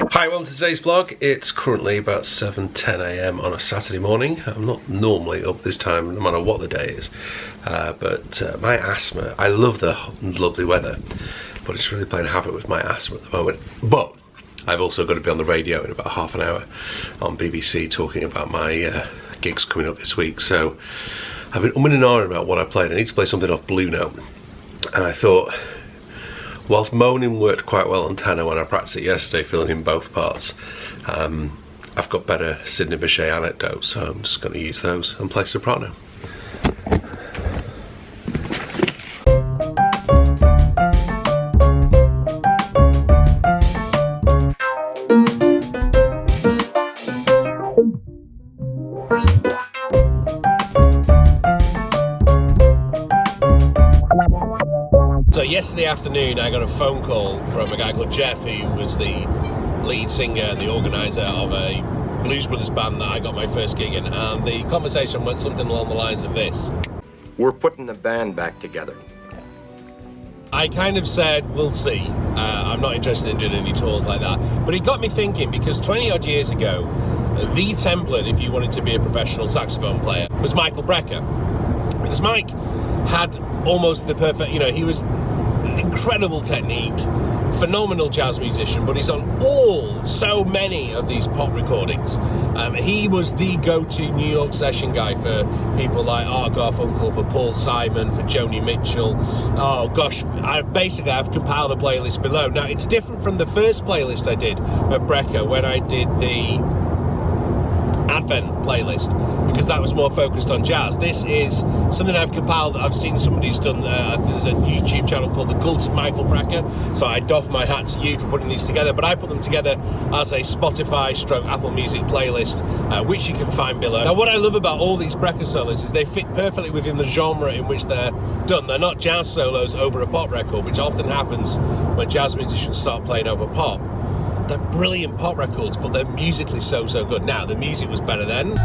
Hi, welcome to today's vlog. It's currently about 7:10 a.m. on a Saturday morning. I'm not normally up this time, no matter what the day is. But my asthma, I love the lovely weather, but it's really playing havoc with my asthma at the moment. But I've also got to be on the radio in about half an hour on BBC talking about my gigs coming up this week. So I've been umming and ahhing about what I played. I need to play something off Blue Note. And I thought, whilst moaning worked quite well on tenor when I practiced it yesterday, filling in both parts, I've got better Sidney Bechet anecdotes, so I'm just going to use those and play soprano. So yesterday afternoon I got a phone call from a guy called Jeff, who was the lead singer and the organiser of a Blues Brothers band that I got my first gig in, and the conversation went something along the lines of this. We're putting the band back together. I kind of said, we'll see. I'm not interested in doing any tours like that. But it got me thinking, because 20 odd years ago, the template, if you wanted to be a professional saxophone player, was Michael Brecker. Because Mike had almost the perfect, he was incredible technique, phenomenal jazz musician, but he's on so many of these pop recordings. He was the go-to New York session guy for people like Art Garfunkel, for Paul Simon, for Joni Mitchell. Oh gosh, I've compiled a playlist below. Now it's different from the first playlist I did of Brecker, when I did the Advent playlist, because that was more focused on jazz. This is something I've compiled. I've seen somebody's done, there's a YouTube channel called The Cult of Michael Brecker, so I doff my hat to you for putting these together, but I put them together as a Spotify / Apple Music playlist, which you can find below. Now what I love about all these Brecker solos is they fit perfectly within the genre in which they're done. They're not jazz solos over a pop record, which often happens when jazz musicians start playing over pop. They're brilliant pop records, but they're musically so good. Now, the music was better then.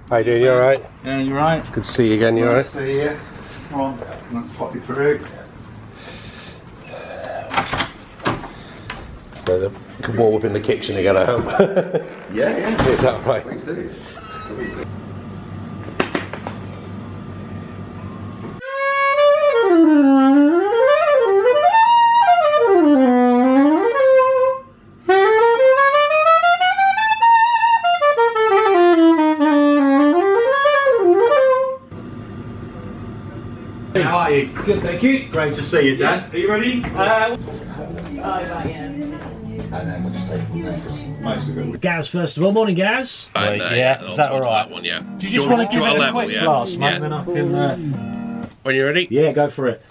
How you doing? You alright? Yeah, you right? Good to see you again, you alright? Good to see you. Come on, let's pop you through. So you can warm up in the kitchen again, I hope. Yeah. Is that right? Please do. How are you? Good, thank you. Great to see you, Dan. Are you ready? And then we'll just take most of it. Gaz, first of all. Morning, Gaz. Yeah, is that all right? That one, yeah. Do you just want to give it a level, quick yeah? blast, mate, Yeah. then I can... When you're ready? Yeah, go for it.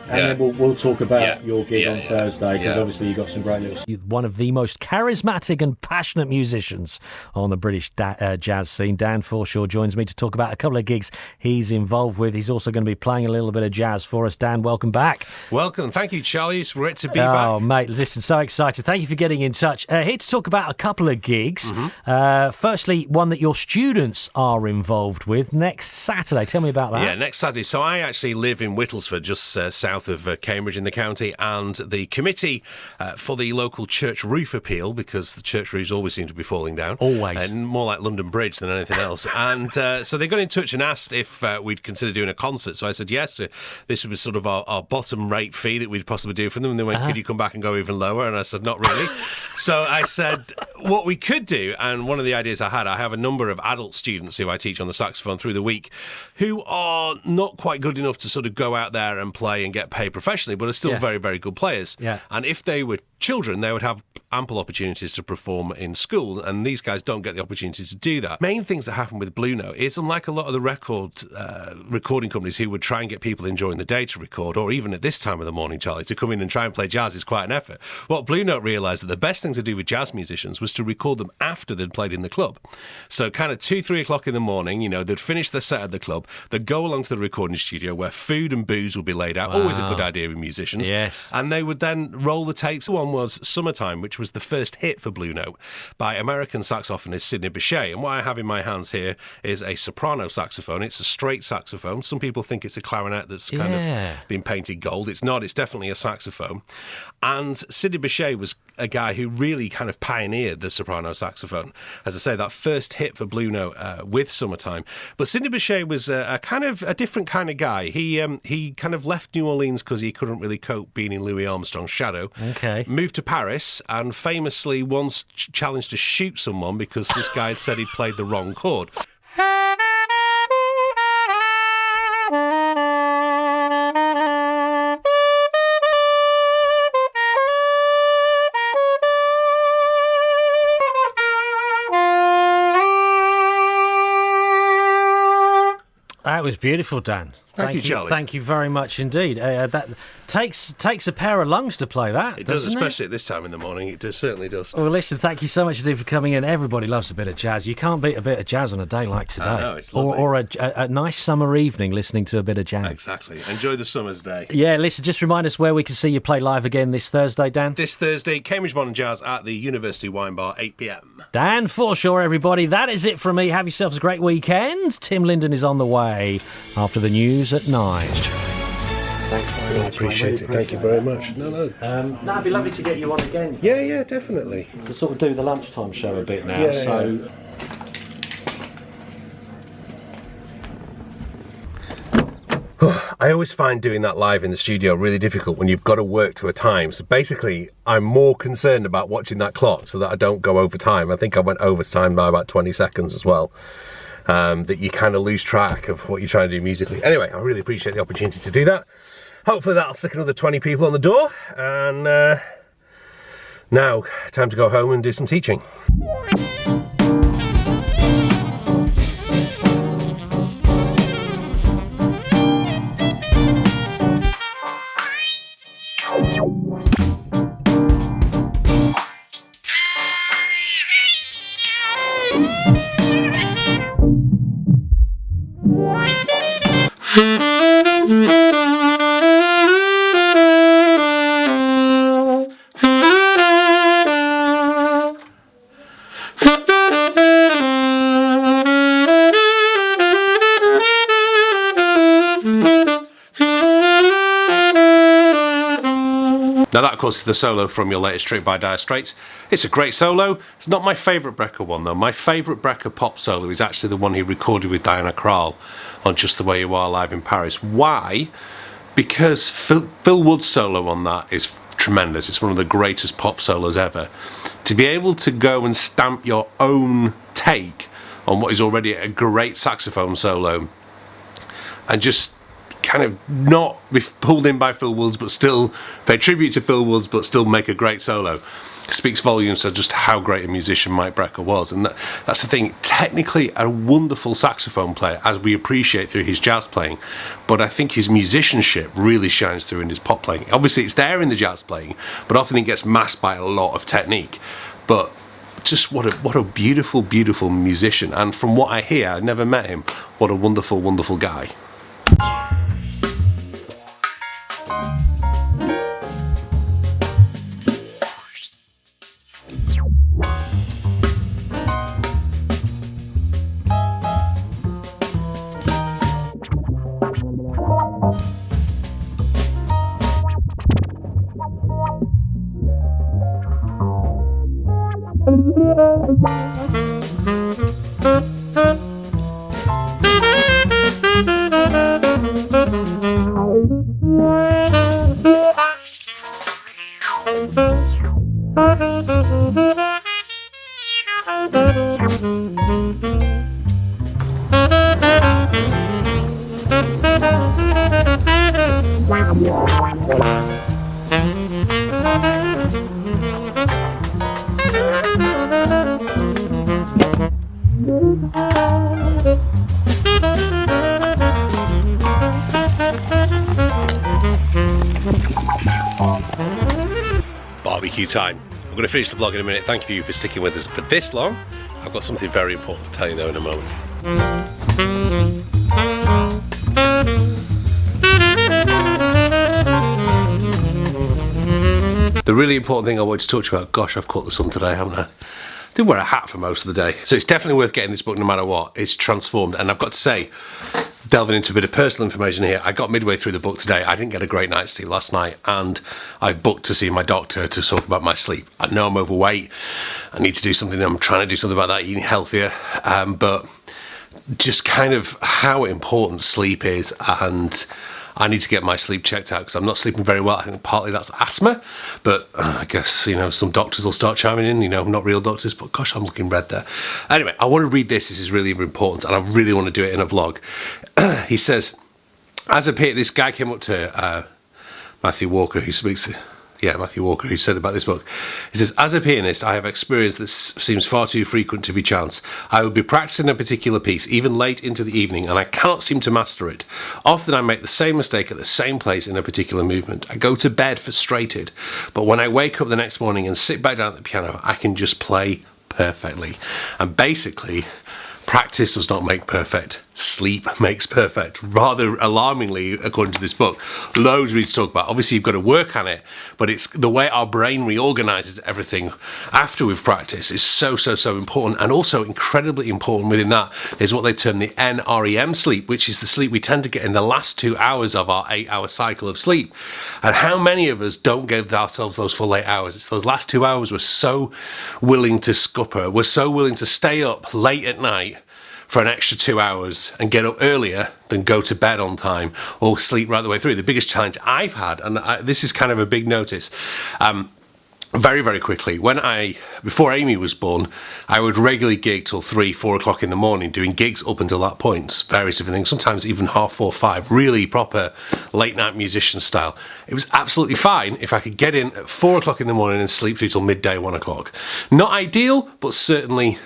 And then we'll talk about your gig on Thursday, because obviously you've got some great little... One of the most charismatic and passionate musicians on the British jazz scene. Dan Forshaw joins me to talk about a couple of gigs he's involved with. He's also going to be playing a little bit of jazz for us. Dan, welcome back. Welcome. Thank you, Charlie. It's great to be back. Oh, mate, listen, so excited. Thank you for getting in touch. Here to talk about a couple of gigs. Mm-hmm. Firstly, one that your students are involved with next Saturday. Tell me about that. Yeah, next Saturday. So I actually live in Whittlesford, just south of Cambridge in the county, and the committee for the local church roof appeal, because the church roofs always seem to be falling down. Always. And more like London Bridge than anything else. And so they got in touch and asked if we'd consider doing a concert. So I said yes. This was sort of our bottom rate fee that we'd possibly do for them. And they went, could you come back and go even lower? And I said, not really. So I said, what we could do, and one of the ideas I have a number of adult students who I teach on the saxophone through the week who are not quite good enough to sort of go out there and play and get paid professionally, but are still very, very good players. Yeah. And if they were children, they would have ample opportunities to perform in school, and these guys don't get the opportunity to do that. Main things that happen with Blue Note is, unlike a lot of the recording companies who would try and get people in during the day to record, or even at this time of the morning, Charlie, to come in and try and play jazz is quite an effort. What Blue Note realised that the best thing to do with jazz musicians was to record them after they'd played in the club. So kind of 2-3 o'clock in the morning, you know, they'd finish their set at the club, they'd go along to the recording studio where food and booze would be laid out. Always a good idea with musicians. Yes. And they would then roll the tapes. One was Summertime, which was the first hit for Blue Note by American saxophonist Sidney Bechet. And what I have in my hands here is a soprano saxophone. It's a straight saxophone. Some people think it's a clarinet that's kind of been painted gold. It's not. It's definitely a saxophone. And Sidney Bechet was a guy who really kind of pioneered the soprano saxophone. As I say, that first hit for Blue Note with Summertime. But Sidney Bechet was a kind of a different kind of guy. He kind of left New Orleans because he couldn't really cope being in Louis Armstrong's shadow. Okay. Moved to Paris and famously once challenged to shoot someone because this guy had said he played the wrong chord. That was beautiful, Dan. Thank you, Charlie. Thank you very much indeed. That takes a pair of lungs to play that. It does, doesn't especially at this time in the morning. It certainly does. Well, listen, thank you so much indeed for coming in. Everybody loves a bit of jazz. You can't beat a bit of jazz on a day like today. I know, it's lovely. Or a nice summer evening listening to a bit of jazz. Exactly. Enjoy the summer's day. Yeah, listen, just remind us where we can see you play live again this Thursday, Dan. This Thursday, Cambridge Modern Jazz at the University Wine Bar, 8 p.m. Dan Forshaw, everybody. That is it from me. Have yourselves a great weekend. Tim Linden is on the way after the news at 9. Thanks very much. Appreciate it. Thank you very much. No. It'd be lovely to get you on again. Yeah, definitely. To sort of do the lunchtime show a bit now. Yeah. I always find doing that live in the studio really difficult when you've got to work to a time. So basically, I'm more concerned about watching that clock so that I don't go over time. I think I went over time by about 20 seconds as well. That you kind of lose track of what you're trying to do musically. Anyway, I really appreciate the opportunity to do that. Hopefully that'll stick another 20 people on the door. And now, time to go home and do some teaching. Now that, of course, is the solo from your latest trip by Dire Straits. It's a great solo. It's not my favourite Brecker one, though. My favourite Brecker pop solo is actually the one he recorded with Diana Krall on Just the Way You Are live in Paris. Why? Because Phil Wood's solo on that is tremendous. It's one of the greatest pop solos ever. To be able to go and stamp your own take on what is already a great saxophone solo and just kind of not be pulled in by Phil Woods but still pay tribute to Phil Woods but still make a great solo speaks volumes to just how great a musician Mike Brecker was. And that's the thing, technically a wonderful saxophone player, as we appreciate through his jazz playing, but I think his musicianship really shines through in his pop playing. Obviously it's there in the jazz playing, but often it gets masked by a lot of technique. But just what a beautiful musician, and from what I hear, I've never met him, what a wonderful guy. Wow. Barbecue time. I'm going to finish the vlog in a minute. Thank you for sticking with us for this long. I've got something very important to tell you though in a moment. The really important thing I wanted to talk to you about, gosh, I've caught the sun today, haven't I? I didn't wear a hat for most of the day. So it's definitely worth getting this book no matter what. It's transformed, and I've got to say, delving into a bit of personal information here, I got midway through the book today. I didn't get a great night's sleep last night, and I booked to see my doctor to talk about my sleep. I know I'm overweight. I need to do something. I'm trying to do something about that, eating healthier. But just kind of how important sleep is, and I need to get my sleep checked out because I'm not sleeping very well. I think partly that's asthma, but I guess, you know, some doctors will start chiming in, you know, not real doctors, but gosh, I'm looking red there. Anyway, I want to read this. This is really important, and I really want to do it in a vlog. He says, as a peer, this guy came up to Matthew Walker, who speaks... Yeah, Matthew Walker, who said about this book. He says, as a pianist, I have experienced that seems far too frequent to be chance. I would be practicing a particular piece, even late into the evening, and I cannot seem to master it. Often I make the same mistake at the same place in a particular movement. I go to bed frustrated, but when I wake up the next morning and sit back down at the piano, I can just play perfectly. And basically, practice does not make perfect. Sleep makes perfect. Rather alarmingly, according to this book, loads we need to talk about. Obviously, you've got to work on it, but it's the way our brain reorganizes everything after we've practiced is so important. And also incredibly important within that is what they term the NREM sleep, which is the sleep we tend to get in the last 2 hours of our 8-hour cycle of sleep. And how many of us don't give ourselves those full 8 hours? It's those last 2 hours we're so willing to scupper. We're so willing to stay up late at night for an extra 2 hours and get up earlier than go to bed on time or sleep right the way through. The biggest challenge I've had, and this is kind of a big notice, very quickly, before Amy was born, I would regularly gig till 3-4 o'clock in the morning, doing gigs up until that point, various different things, sometimes even 4:30, 5, really proper late night musician style. It was absolutely fine if I could get in at 4 o'clock in the morning and sleep through till midday, 1 o'clock. Not ideal, but certainly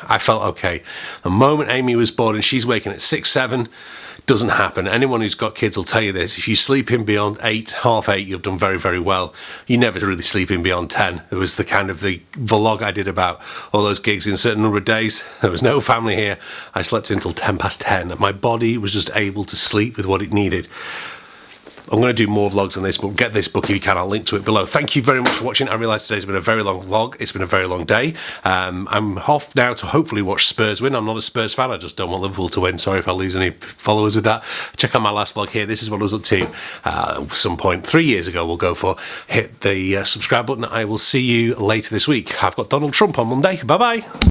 I felt okay. The moment Amy was born and she's waking at 6, 7, doesn't happen. Anyone who's got kids will tell you this. If you sleep in beyond 8, half 8, you've done very well. You never really sleep in beyond 10. It was the vlog I did about all those gigs in a certain number of days. There was no family here. I slept until 10 past 10 and my body was just able to sleep with what it needed. I'm going to do more vlogs on this, but get this book if you can. I'll link to it below. Thank you very much for watching. I realise today's been a very long vlog. It's been a very long day. I'm off now to hopefully watch Spurs win. I'm not a Spurs fan. I just don't want Liverpool to win. Sorry if I lose any followers with that. Check out my last vlog here. This is what I was up to some point 3 years ago. We'll go for. Hit the subscribe button. I will see you later this week. I've got Donald Trump on Monday. Bye-bye.